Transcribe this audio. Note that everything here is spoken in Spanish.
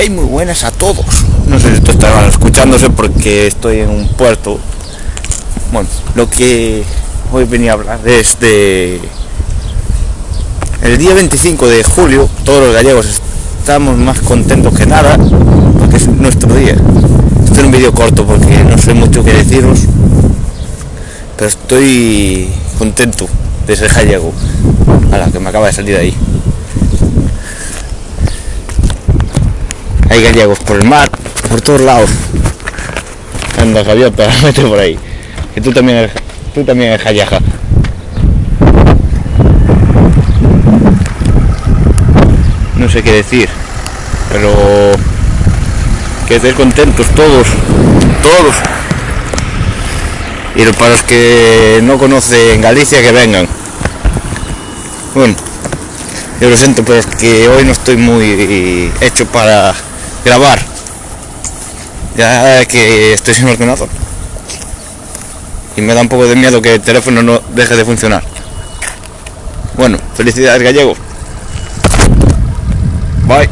Hey, muy buenas a todos. No sé si esto estará escuchándose porque estoy en un puerto. Bueno, lo que hoy venía a hablar es de el día 25 de julio. Todos los gallegos estamos más contentos que nada porque es nuestro día. Esto es un vídeo corto porque no sé mucho qué deciros, pero estoy contento de ser gallego. A la que me acaba de salir ahí. Hay gallegos por el mar, por todos lados. Anda, gaviota, mete por ahí. Que tú también eres gallega. No sé qué decir, pero que estéis contentos todos. Y para los que no conocen Galicia, que vengan. Bueno, yo lo siento, pero es que hoy no estoy muy hecho para grabar, ya que estoy sin ordenador y me da un poco de miedo que el teléfono no deje de funcionar. Bueno, felicidades gallegos. Bye.